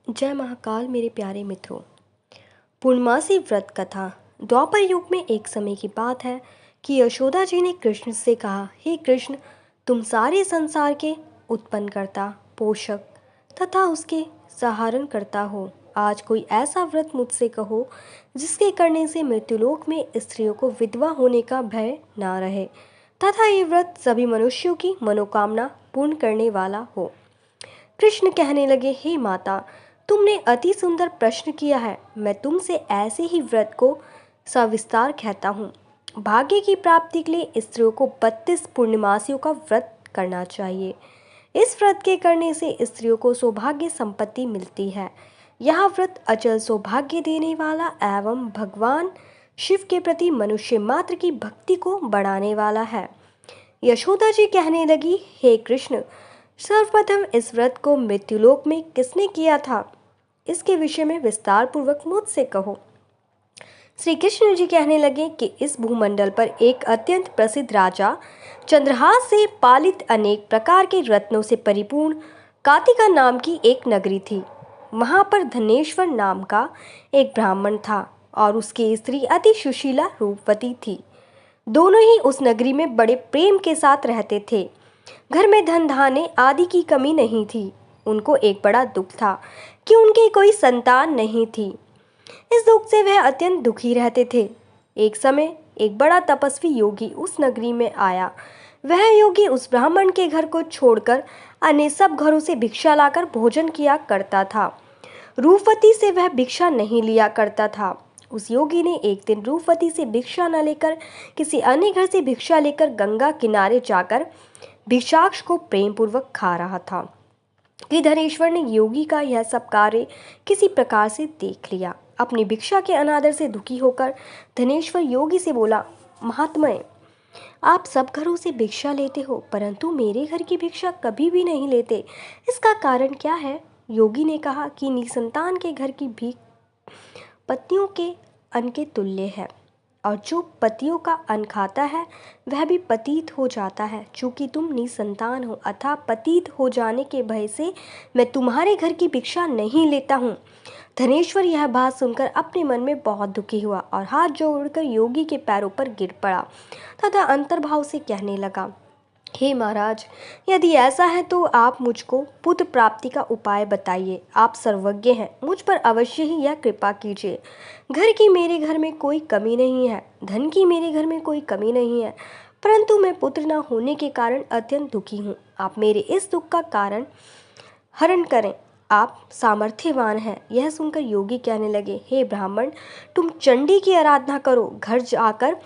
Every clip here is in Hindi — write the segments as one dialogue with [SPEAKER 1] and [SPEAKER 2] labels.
[SPEAKER 1] जय महाकाल मेरे प्यारे मित्रों। पूर्णमासी व्रत कथा। द्वापर युग में एक समय की बात है कि यशोदा जी ने कृष्ण से कहा, हे कृष्ण, तुम सारे संसार के उत्पन्न करता, पोषक तथा उसके सहारण करता हो। आज कोई ऐसा व्रत मुझसे कहो जिसके करने से मृत्युलोक में स्त्रियों को विधवा होने का भय ना रहे तथा ये व्रत सभी मनुष्यों की मनोकामना पूर्ण करने वाला हो। कृष्ण कहने लगे, हे माता, तुमने अति सुंदर प्रश्न किया है। मैं तुमसे ऐसे ही व्रत को सविस्तार कहता हूँ। भाग्य की प्राप्ति के लिए स्त्रियों को 32 पूर्णिमासियों का व्रत करना चाहिए। इस व्रत के करने से स्त्रियों को सौभाग्य संपत्ति मिलती है। यह व्रत अचल सौभाग्य देने वाला एवं भगवान शिव के प्रति मनुष्य मात्र की भक्ति को बढ़ाने वाला है। यशोदा जी कहने लगी, हे कृष्ण, सर्वप्रथम इस व्रत को मृत्युलोक में किसने किया था, इसके विषय में विस्तार पूर्वक मुझसे कहो। श्री कृष्ण जी कहने लगे कि इस भूमंडल पर एक अत्यंत प्रसिद्ध राजा चंद्रहास से पालित अनेक प्रकार के रत्नों से परिपूर्ण कातिका नाम की एक नगरी थी। वहां पर धनेश्वर नाम का एक ब्राह्मण था और उसकी स्त्री अति सुशीला रूपवती थी। दोनों ही उस नगरी में बड़े प्रेम के साथ रहते थे। घर में धन धान्य आदि की कमी नहीं थी। उनको एक बड़ा दुख था कि उनकी कोई संतान नहीं थी। इस दुख से वह अत्यंत दुखी रहते थे। एक समय एक बड़ा तपस्वी योगी उस नगरी में आया। वह योगी उस ब्राह्मण के घर को छोड़कर अन्य सब घरों से भिक्षा लाकर भोजन किया करता था। रूपवती से वह भिक्षा नहीं लिया करता था। उस योगी ने एक दिन रूपवती से भिक्षा न लेकर किसी अन्य घर से भिक्षा लेकर गंगा किनारे जाकर भिक्षाक्ष को प्रेम पूर्वक खा रहा था कि धनेश्वर ने योगी का यह सब कार्य किसी प्रकार से देख लिया। अपनी भिक्षा के अनादर से दुखी होकर धनेश्वर योगी से बोला, महात्मय, आप सब घरों से भिक्षा लेते हो परंतु मेरे घर की भिक्षा कभी भी नहीं लेते, इसका कारण क्या है? योगी ने कहा कि निसंतान के घर की भीख पत्नियों के अन्न के तुल्य है और जो पतियों का अन्न खाता है वह भी पतित हो जाता है। चूंकि तुम निसंतान हो अतः पतित हो जाने के भय से मैं तुम्हारे घर की भिक्षा नहीं लेता हूँ। धनेश्वर यह बात सुनकर अपने मन में बहुत दुखी हुआ और हाथ जोड़कर योगी के पैरों पर गिर पड़ा तथा अंतर्भाव से कहने लगा, हे महाराज, यदि ऐसा है तो आप मुझको पुत्र प्राप्ति का उपाय बताइए। आप सर्वज्ञ हैं, मुझ पर अवश्य ही यह कृपा कीजिए। घर की मेरे घर में कोई कमी नहीं है, धन की मेरे घर में कोई कमी नहीं है, परंतु मैं पुत्र न होने के कारण अत्यंत दुखी हूँ। आप मेरे इस दुख का कारण हरण करें, आप सामर्थ्यवान हैं। यह सुनकर योगी कहने लगे, हे ब्राह्मण, तुम चंडी की आराधना करो। घर जाकर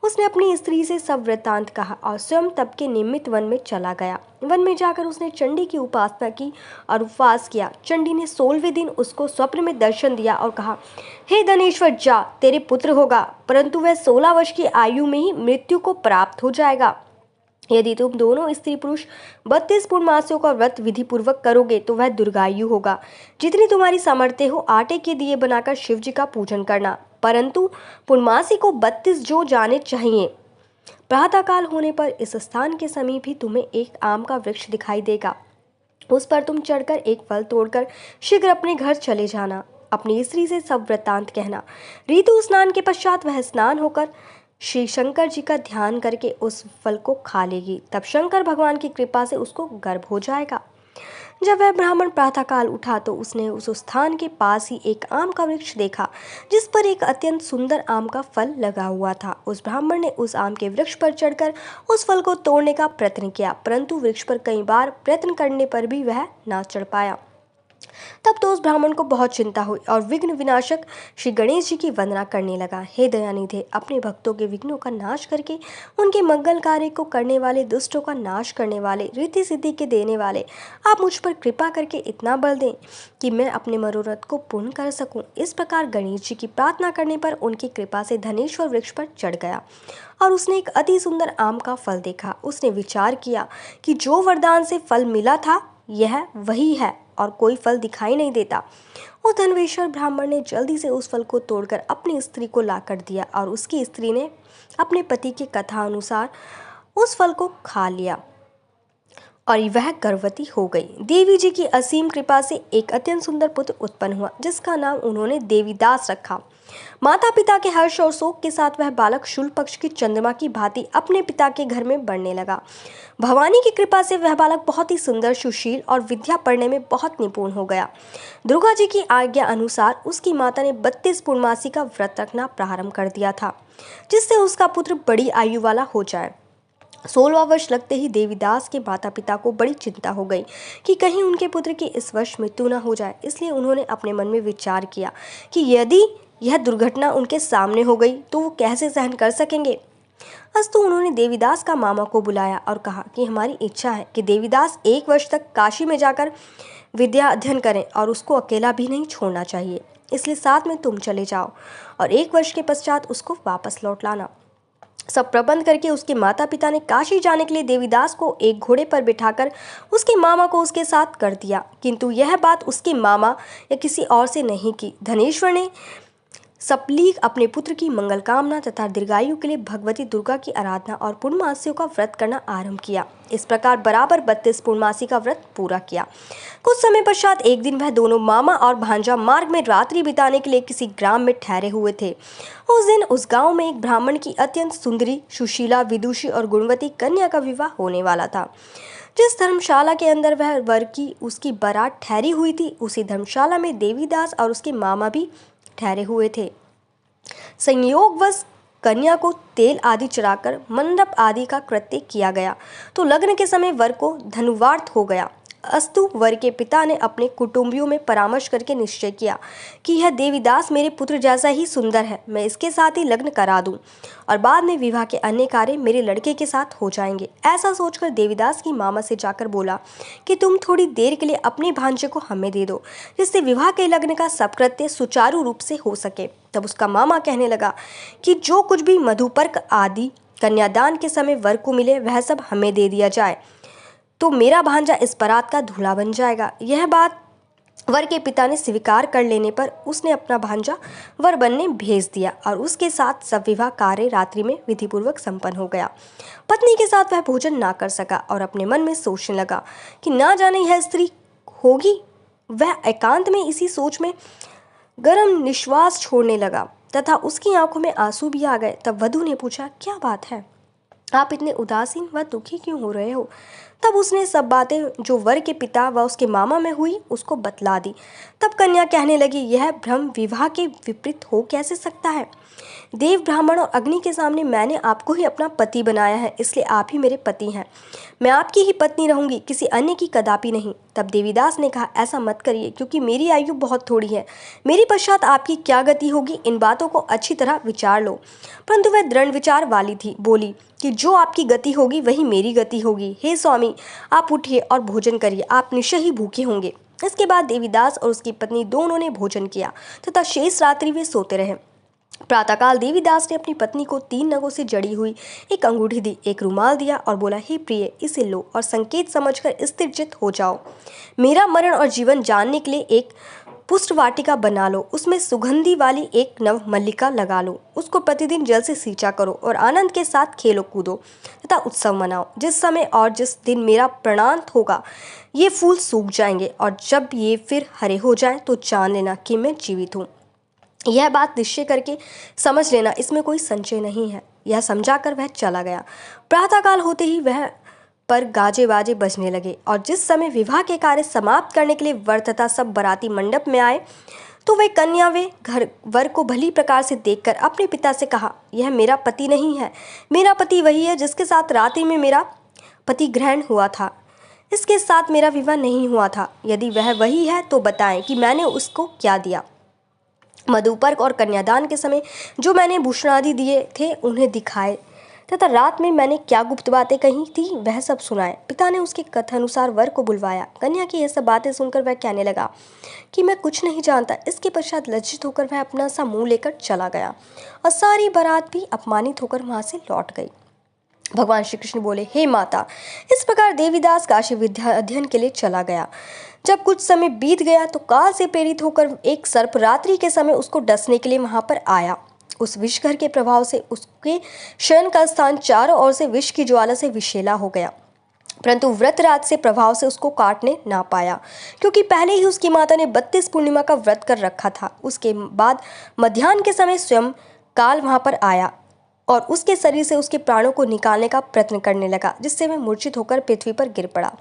[SPEAKER 1] उसने अपनी स्त्री से सब वृत्तांत कहा और स्वयं तप के निमित्त वन में चला गया। वन में जाकर उसने चंडी की उपासना की और उपवास किया। चंडी ने 16वें दिन उसको स्वप्न में दर्शन दिया और कहा, हे धनेश्वर, जा, तेरे पुत्र होगा, परंतु वह 16 वर्ष की आयु में ही मृत्यु को प्राप्त हो जाएगा। यदि तुम दोनों स्त्री पुरुष 32 पूर्णमासियों का व्रत विधि पूर्वक करोगे तो वह दीर्घायु होगा। जितनी तुम्हारी सामर्थ्य हो आटे के दिए बनाकर शिव जी का पूजन करना, परंतु पूर्णमासी को 32 जो जाने चाहिए। प्रातःकाल होने पर इस स्थान के समीप ही तुम्हें एक आम का वृक्ष दिखाई देगा। उस पर तुम चढ़कर एक फल तोड़कर शीघ्र अपने घर चले जाना। अपनी स्त्री से सब वृत्तांत कहना। ऋतु स्नान के पश्चात वह स्नान होकर श्री शंकर जी का ध्यान करके उस फल को खा लेगी। तब शंकर भगवान की कृपा से उसको गर्भ हो जाएगा। जब वह ब्राह्मण प्रातःकाल उठा तो उसने उस स्थान के पास ही एक आम का वृक्ष देखा जिस पर एक अत्यंत सुंदर आम का फल लगा हुआ था। उस ब्राह्मण ने उस आम के वृक्ष पर चढ़कर उस फल को तोड़ने का प्रयत्न किया, परंतु वृक्ष पर कई बार प्रयत्न करने पर भी वह ना चढ़ पाया। तब तो उस ब्राह्मण को बहुत चिंता हुई और विघ्न विनाशक श्री गणेश जी की वंदना करने लगा। हे दयानिधे, अपने भक्तों के विघ्नों का नाश करके उनके मंगल कार्य को करने वाले, दुष्टों का नाश करने वाले, रिद्धि सिद्धि के देने वाले, आप मुझ पर कृपा करके इतना बल दें कि मैं अपने मनोरथ को पूर्ण कर सकूं। इस प्रकार गणेश जी की प्रार्थना करने पर उनकी कृपा से धनेश्वर वृक्ष पर चढ़ गया और उसने एक अति सुंदर आम का फल देखा। उसने विचार किया कि जो वरदान से फल मिला था यह वही है और कोई फल दिखाई नहीं देता। उस धनवेश्वर ब्राह्मण ने जल्दी से उस फल को तोड़कर अपनी स्त्री को लाकर दिया और उसकी स्त्री ने अपने पति की कथा अनुसार उस फल को खा लिया। और वह गर्भवती हो गई। देवी जी की असीम कृपा से एक अत्यंत सुंदर पुत्र उत्पन्न हुआ, जिसका नाम उन्होंने देवीदास रखा। माता पिता के हर्ष और शोक के साथ वह बालक शुक्ल पक्ष की चंद्रमा की भांति अपने पिता के घर में बढ़ने लगा। भवानी की कृपा से वह बालक बहुत ही सुंदर, सुशील और विद्या पढ़ने में बहुत निपुण हो गया। दुर्गा जी की आज्ञा अनुसार उसकी माता ने 32 पूर्णमासी का व्रत रखना प्रारंभ कर दिया था, जिससे उसका पुत्र बड़ी आयु वाला हो जाए। 16वां वर्ष लगते ही देवीदास के माता पिता को बड़ी चिंता हो गई कि कहीं उनके पुत्र की इस वर्ष मृत्यु न हो जाए। इसलिए उन्होंने अपने मन में विचार किया कि यदि यह दुर्घटना उनके सामने हो गई तो वो कैसे सहन कर सकेंगे। अस्तु उन्होंने देवीदास का मामा को बुलाया और कहा कि हमारी इच्छा है कि देवीदास 1 वर्ष तक काशी में जाकर विद्या अध्ययन करें और उसको अकेला भी नहीं छोड़ना चाहिए, इसलिए साथ में तुम चले जाओ और 1 वर्ष के पश्चात उसको वापस लौट लाना। सब प्रबंध करके उसके माता पिता ने काशी जाने के लिए देवीदास को एक घोड़े पर बिठाकर उसके मामा को उसके साथ कर दिया, किंतु यह बात उसके मामा या किसी और से नहीं की। धनेश्वर ने सपलीक अपने पुत्र की मंगल कामना तथा दीर्घायु के लिए भगवती दुर्गा की आराधना और पूर्णमासियों का व्रत करना आरंभ किया। इस प्रकार बराबर 32 पूर्णमासी का व्रत पूरा किया। कुछ समय पश्चात एक दिन वह दोनों मामा और भांजा मार्ग में रात्रि बिताने के लिए किसी ग्राम में ठहरे हुए थे। उस दिन उस गांव में एक ब्राह्मण की अत्यंत सुंदरी, सुशीला, विदुषी और गुणवती कन्या का विवाह होने वाला था। जिस धर्मशाला के अंदर वह वर की उसकी बारात ठहरी हुई थी, उसी धर्मशाला में देवीदास और उसके मामा भी ठहरे हुए थे। संयोगवश कन्या को तेल आदि चढ़ाकर मंडप आदि का कृत्य किया गया तो लग्न के समय वर को धनुवार्थ हो गया। अस्तु वर के पिता ने अपने कुटुंबियों में परामर्श करके निश्चय किया कि यह देवीदास मेरे पुत्र जैसा ही सुंदर है, मैं इसके साथ ही लग्न करा दूं और बाद में विवाह के अन्य कार्य मेरे लड़के के साथ हो जाएंगे। ऐसा सोचकर देवीदास की मामा से जाकर बोला कि तुम थोड़ी देर के लिए अपने भांजे को हमें दे दो, जिससे विवाह के लग्न का सब कृत्य सुचारू रूप से हो सके। तब उसका मामा कहने लगा कि जो कुछ भी मधुपर्क आदि कन्यादान के समय वर को मिले वह सब हमें दे दिया जाए, तो मेरा भांजा इस बारात का दूल्हा बन जाएगा। यह बात वर के पिता ने स्वीकार कर लेने पर उसने अपना भांजा वर बनने भेज दिया और उसके साथ सब विवाह कार्य रात्रि में विधिपूर्वक संपन्न हो गया। पत्नी के साथ वह भोजन ना कर सका और अपने मन में सोचने लगा कि ना जाने यह स्त्री होगी। वह एकांत में इसी सोच में गर्म निश्वास छोड़ने लगा तथा उसकी आंखों में आंसू भी आ गए। तब वधू ने पूछा, क्या बात है, आप इतने उदासीन व दुखी क्यों हो रहे हो? तब उसने सब बातें जो वर के पिता व उसके मामा में हुई उसको बतला दी। तब कन्या कहने लगी, यह भ्रम विवाह के विपरीत हो कैसे सकता है? देव, ब्राह्मण और अग्नि के सामने मैंने आपको ही अपना पति बनाया है, इसलिए आप ही मेरे पति हैं। मैं आपकी ही पत्नी रहूंगी, किसी अन्य की कदापि नहीं। तब देवीदास ने कहा, ऐसा मत करिए, क्योंकि मेरी आयु बहुत थोड़ी है। मेरे पश्चात आपकी क्या गति होगी, इन बातों को अच्छी तरह विचार लो। परंतु वह दृढ़ विचार वाली थी, बोली कि जो आपकी गति होगी वही मेरी गति होगी। हे स्वामी, आप उठिए और भोजन करिए, आप निश्चय ही भूखे होंगे। इसके बाद देवीदास और उसकी पत्नी दोनों ने भोजन किया तथा शेष रात्रि वे सोते रहे। प्रातःकाल देवीदास ने अपनी पत्नी को 3 नगों से जड़ी हुई एक अंगूठी दी, एक रुमाल दिया और बोला, हे प्रिय, इसे लो और संकेत समझकर स्थिरचित्त हो जाओ। मेरा मरण और जीवन जानने के लिए एक पुष्ट वाटिका बना लो, उसमें सुगंधी वाली एक नव मल्लिका लगा लो, उसको प्रतिदिन जल से सींचा करो और आनंद के साथ खेलो कूदो तथा उत्सव मनाओ। जिस समय और जिस दिन मेरा प्रणांत होगा ये फूल सूख जाएंगे और जब ये फिर हरे हो जाएं तो जान लेना कि मैं जीवित हूँ। यह बात निश्चय करके समझ लेना, इसमें कोई संशय नहीं है। यह समझाकर वह चला गया। प्रातःकाल होते ही वह पर गाजे बाजे बजने लगे और जिस समय विवाह के कार्य समाप्त करने के लिए वर तथा सब बाराती मंडप में आए तो वे कन्या वे घर वर को भली प्रकार से देखकर अपने पिता से कहा, यह मेरा पति नहीं है, मेरा पति वही है जिसके साथ रात्रि में मेरा पति ग्रहण हुआ था, इसके साथ मेरा विवाह नहीं हुआ था। यदि वह वही है तो बताएं कि मैंने उसको क्या दिया। मधुपर्क और कन्यादान के समय जो मैंने भूषण आदि दिए थे उन्हें दिखाए तथा रात में मैंने क्या गुप्त बातें कही थी वह सब सुनाए। पिता ने उसके कथानुसार वर को बुलवाया। कन्या की यह सब बातें सुनकर वह कहने लगा कि मैं कुछ नहीं जानता। इसके पश्चात लज्जित होकर वह अपना सा मुंह लेकर चला गया और सारी बारात भी अपमानित होकर वहां से लौट गई। भगवान श्री कृष्ण बोले, हे माता, इस प्रकार देवीदास काशी विद्या अध्ययन के लिए चला गया। जब कुछ समय बीत गया तो काल से प्रेरित होकर एक सर्प रात्रि के समय उसको डसने के लिए वहां पर आया। उस विषघर के प्रभाव से उसके शयन का स्थान चारों ओर से विष की ज्वाला से विषैला हो गया। परंतु व्रतराज से प्रभाव से उसको काटने ना पाया, क्योंकि पहले ही उसकी माता ने 32 पूर्णिमा का व्रत कर रखा था। उसके बाद मध्याह्न के समय स्वयं काल वहां पर आया और उसके शरीर से उसके प्राणों को निकालने का प्रयत्न करने लगा, जिससे वह मूर्छित होकर पृथ्वी पर गिर पड़ा।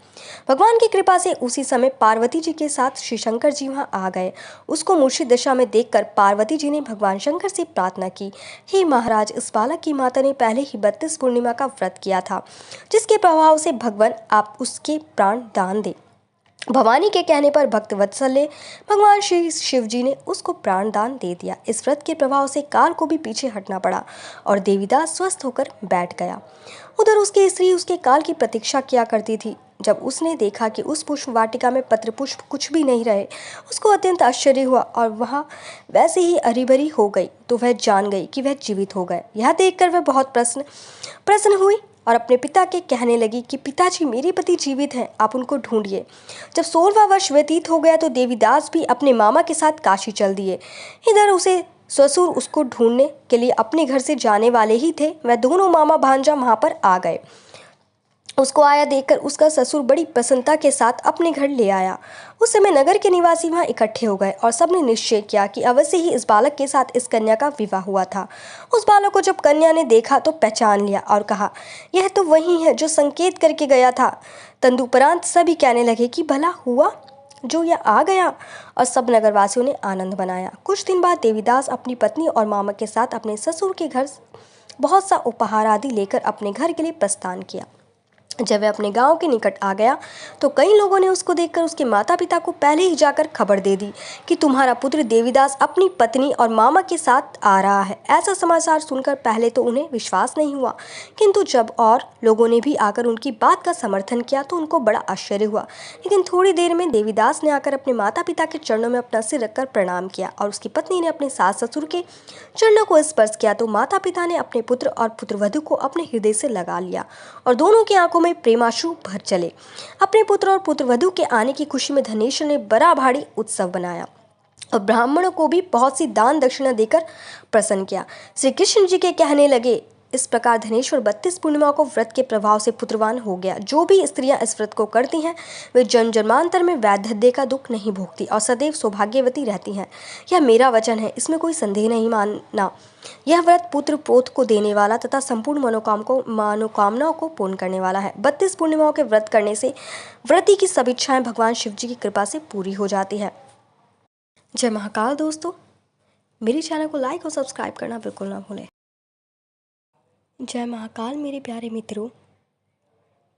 [SPEAKER 1] भगवान की कृपा से उसी समय पार्वती जी के साथ श्री शंकर जी वहां आ गए। उसको मूर्छित दशा में देखकर पार्वती जी ने भगवान शंकर से प्रार्थना की, हे महाराज, इस बालक की माता ने पहले ही 32 पूर्णिमा का व्रत किया था, जिसके प्रभाव से भगवान आप उसके प्राण दान दे। भवानी के कहने पर भक्त वत्सल्य भगवान श्री शिव जी ने उसको प्राण दान दे दिया। इस व्रत के प्रभाव से काल को भी पीछे हटना पड़ा और देवीदास स्वस्थ होकर बैठ गया। उधर उसकी स्त्री उसके काल की प्रतीक्षा किया करती थी। जब उसने देखा कि उस पुष्प वाटिका में पत्र पुष्प कुछ भी नहीं रहे, उसको अत्यंत आश्चर्य हुआ और वह वैसे ही हरी भरी हो गई, तो वह जान गई कि वह जीवित हो गए। यह देखकर वह बहुत प्रसन्न हुई और अपने पिता के कहने लगी कि पिताजी, मेरे पति जीवित हैं, आप उनको ढूंढिए। जब 16वां वर्ष व्यतीत हो गया तो देवीदास भी अपने मामा के साथ काशी चल दिए। इधर उसे ससुर उसको ढूंढने के लिए अपने घर से जाने वाले ही थे। वह दोनों मामा भांजा वहां पर आ गए। उसको आया देखकर उसका ससुर बड़ी प्रसन्नता के साथ अपने घर ले आया। उस समय नगर के निवासी वहां इकट्ठे हो गए और सबने निश्चय किया कि अवश्य ही इस बालक के साथ इस कन्या का विवाह हुआ था। उस बालक को जब कन्या ने देखा तो पहचान लिया और कहा, यह तो वही है जो संकेत करके गया था। तदुपरांत सभी कहने लगे कि भला हुआ जो यह आ गया, और सब नगरवासियों ने आनंद बनाया। कुछ दिन बाद देवीदास अपनी पत्नी और मामा के साथ अपने ससुर के घर बहुत सा उपहार आदि लेकर अपने घर के लिए प्रस्थान किया। जब वह अपने गांव के निकट आ गया तो कई लोगों ने उसको देखकर उसके माता पिता को पहले ही जाकर खबर दे दी कि तुम्हारा पुत्र देवीदास अपनी पत्नी और मामा के साथ आ रहा है। ऐसा समाचार सुनकर पहले तो उन्हें विश्वास नहीं हुआ, किंतु जब और लोगों ने भी आकर उनकी बात का समर्थन किया तो उनको बड़ा आश्चर्य हुआ। लेकिन थोड़ी देर में देवीदास ने आकर अपने माता पिता के चरणों में अपना सिर रखकर प्रणाम किया और उसकी पत्नी ने अपने सास ससुर के चरणों को स्पर्श किया तो माता पिता ने अपने पुत्र और पुत्रवधू को अपने हृदय से लगा लिया और दोनों की आंखों में प्रेमाश्रु भर चले। अपने पुत्र और पुत्रवधू के आने की खुशी में धनेश्वर ने बड़ा भारी उत्सव बनाया और ब्राह्मणों को भी बहुत सी दान दक्षिणा देकर प्रसन्न किया। श्री कृष्ण जी के कहने लगे, इस प्रकार धनेश्वर 32 पूर्णिमा को व्रत के प्रभाव से पुत्रवान हो गया। जो भी स्त्रियां इस व्रत को करती हैं वे जन्म जन्मांतर में वैधव्य का दुख नहीं भोगती और सदैव सौभाग्यवती रहती हैं। यह मेरा वचन है, इसमें कोई संदेह नहीं मानना। यह व्रत पुत्र पोत को देने वाला तथा संपूर्ण मनोकामनाओं को पूर्ण करने वाला है। 32 पूर्णिमाओं के व्रत करने से व्रती की सभी इच्छाएं भगवान शिव जी की कृपा से पूरी हो जाती है। जय महाकाल। दोस्तों, मेरे चैनल को लाइक और सब्सक्राइब करना बिल्कुल ना भूलें। जय महाकाल मेरे प्यारे मित्रों।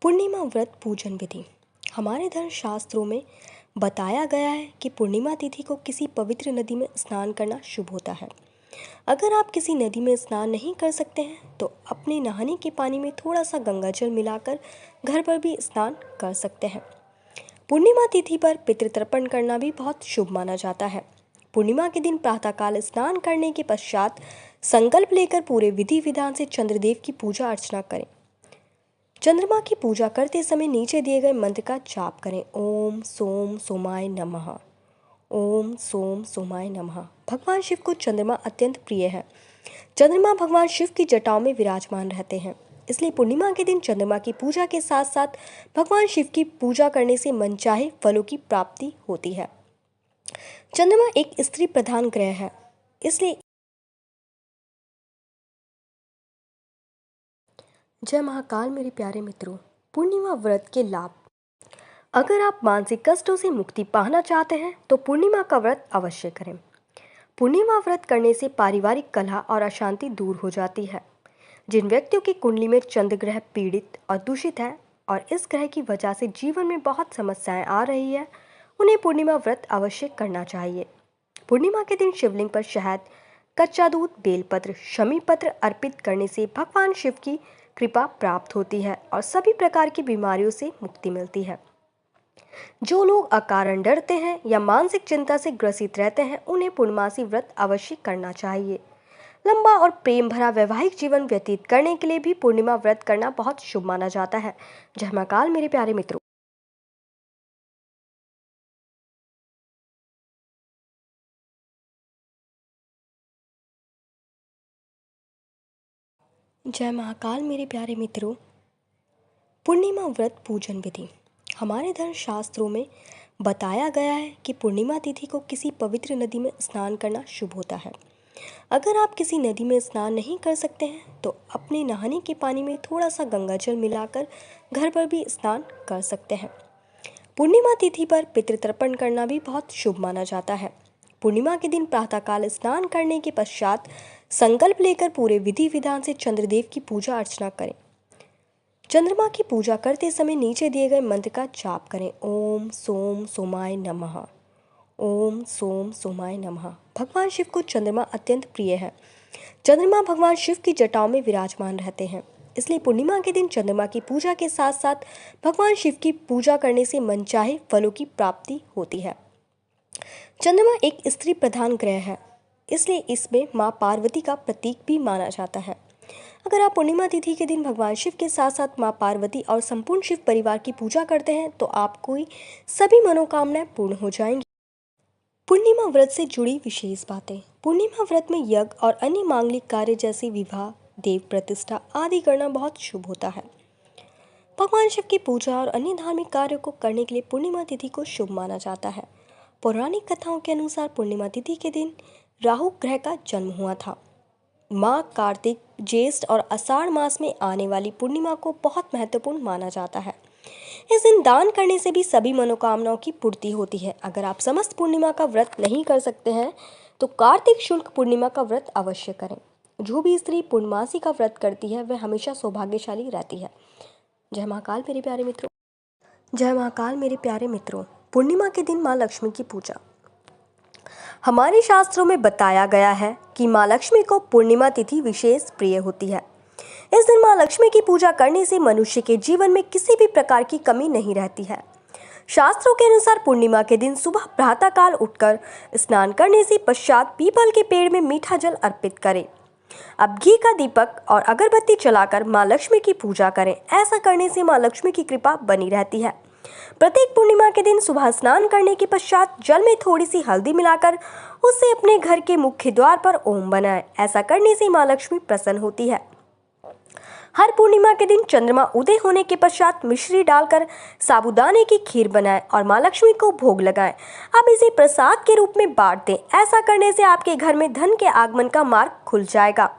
[SPEAKER 1] पूर्णिमा व्रत पूजन विधि। हमारे धर्म शास्त्रों में बताया गया है कि पूर्णिमा तिथि को किसी पवित्र नदी में स्नान करना शुभ होता है। अगर आप किसी नदी में स्नान नहीं कर सकते हैं तो अपने नहाने के पानी में थोड़ा सा गंगा जल मिलाकर घर पर भी स्नान कर सकते हैं। पूर्णिमा तिथि पर पितृतर्पण करना भी बहुत शुभ माना जाता है। पूर्णिमा के दिन प्रातःकाल स्नान करने के पश्चात संकल्प लेकर पूरे विधि विधान से चंद्रदेव की पूजा अर्चना करें। चंद्रमा की पूजा करते समय नीचे दिए गए मंत्र का जाप करें। ओम सोम सोमाय नमः। ओम सोम सोमाय नमः। भगवान शिव को चंद्रमा अत्यंत प्रिय है। चंद्रमा भगवान शिव की जटाओं में विराजमान रहते हैं, इसलिए पूर्णिमा के दिन चंद्रमा की पूजा के साथ साथ भगवान शिव की पूजा करने से मनचाहे फलों की प्राप्ति होती है। चंद्रमा एक स्त्री प्रधान ग्रह है, इसलिए जय महाकाल मेरे प्यारे मित्रों। पूर्णिमा व्रत के लाभ। अगर आप मानसिक कष्टों से मुक्ति पाना चाहते हैं तो पूर्णिमा का व्रत अवश्य करें। पूर्णिमा व्रत करने से पारिवारिक कलह और अशांति दूर हो जाती है। जिन व्यक्तियों की कुंडली में चंद्र ग्रह पीड़ित और दूषित है और इस ग्रह की वजह से जीवन में बहुत समस्याएं आ रही है, उन्हें पूर्णिमा व्रत अवश्य करना चाहिए। पूर्णिमा के दिन शिवलिंग पर शहद, कच्चा दूध, बेलपत्र, शमी पत्र अर्पित करने से भगवान शिव की कृपा प्राप्त होती है और सभी प्रकार की बीमारियों से मुक्ति मिलती है। जो लोग अकारण डरते हैं या मानसिक चिंता से ग्रसित रहते हैं, उन्हें पूर्णमासी व्रत अवश्य करना चाहिए। लंबा और प्रेम भरा वैवाहिक जीवन व्यतीत करने के लिए भी पूर्णिमा व्रत करना बहुत शुभ माना जाता है। जय महाकाल मेरे प्यारे मित्रों। जय महाकाल मेरे प्यारे मित्रों। पूर्णिमा व्रत पूजन विधि। हमारे धर्म शास्त्रों में बताया गया है कि पूर्णिमा तिथि को किसी पवित्र नदी में स्नान करना शुभ होता है। अगर आप किसी नदी में स्नान नहीं कर सकते हैं तो अपने नहाने के पानी में थोड़ा सा गंगा जल मिलाकर घर पर भी स्नान कर सकते हैं। पूर्णिमा तिथि पर पितृतर्पण करना भी बहुत शुभ माना जाता है। पूर्णिमा के दिन प्रातःकाल स्नान करने के पश्चात संकल्प लेकर पूरे विधि विधान से चंद्रदेव की पूजा अर्चना करें। चंद्रमा की पूजा करते समय नीचे दिए गए मंत्र का जाप करें। ओम सोम सोमाय नमः। ओम सोम सोमाय नमः। भगवान शिव को चंद्रमा अत्यंत प्रिय है। चंद्रमा भगवान शिव की जटाओं में विराजमान रहते हैं, इसलिए पूर्णिमा के दिन चंद्रमा की पूजा के साथ साथ भगवान शिव की पूजा करने से मनचाहे फलों की प्राप्ति होती है। चंद्रमा एक स्त्री प्रधान ग्रह है, इसलिए इसमें माँ पार्वती का प्रतीक भी माना जाता है। अगर आप पूर्णिमा तिथि के दिन भगवान शिव के साथ साथ माँ पार्वती और संपूर्ण शिव परिवार की पूजा करते हैं तो आपको सभी मनोकामनाएं पूर्ण हो जाएंगी। पूर्णिमा व्रत से जुड़ी विशेष बातें। पूर्णिमा व्रत में यज्ञ और अन्य मांगलिक कार्य जैसे विवाह, देव प्रतिष्ठा आदि करना बहुत शुभ होता है। भगवान शिव की पूजा और अन्य धार्मिक कार्यों को करने के लिए पूर्णिमा तिथि को शुभ माना जाता है। पौराणिक कथाओं के अनुसार पूर्णिमा तिथि के दिन राहु ग्रह का जन्म हुआ था। माघ, कार्तिक, ज्येष्ठ और आषाढ़ मास में आने वाली पूर्णिमा को बहुत महत्वपूर्ण माना जाता है। इस दिन दान करने से भी सभी मनोकामनाओं की पूर्ति होती है। अगर आप समस्त पूर्णिमा का व्रत नहीं कर सकते हैं तो कार्तिक शुक्ल पूर्णिमा का व्रत अवश्य करें। जो भी स्त्री पूर्णमासी का व्रत करती है वह हमेशा सौभाग्यशाली रहती है। जय महाकाल मेरे प्यारे मित्रों। जय महाकाल मेरे प्यारे मित्रों। पूर्णिमा के दिन माँ लक्ष्मी की पूजा। हमारे शास्त्रों में बताया गया है कि माँ लक्ष्मी को पूर्णिमा तिथि विशेष प्रिय होती है। इस दिन माँ लक्ष्मी की पूजा करने से मनुष्य के जीवन में किसी भी प्रकार की कमी नहीं रहती है। शास्त्रों के अनुसार पूर्णिमा के दिन सुबह प्रातःकाल उठकर स्नान करने से पश्चात पीपल के पेड़ में मीठा जल अर्पित करें। अब घी का दीपक और अगरबत्ती जलाकर माँ लक्ष्मी की पूजा करें। ऐसा करने से माँ लक्ष्मी की कृपा बनी रहती है। प्रत्येक पूर्णिमा के दिन सुबह स्नान करने के पश्चात जल में थोड़ी सी हल्दी मिलाकर उससे अपने घर के मुख्य द्वार पर ओम बनाएं। ऐसा करने से माँ लक्ष्मी प्रसन्न होती है। हर पूर्णिमा के दिन चंद्रमा उदय होने के पश्चात मिश्री डालकर साबूदाने की खीर बनाएं और माँ लक्ष्मी को भोग लगाएं। अब इसे प्रसाद के रूप में बांट दें। ऐसा करने से आपके घर में धन के आगमन का मार्ग खुल जाएगा।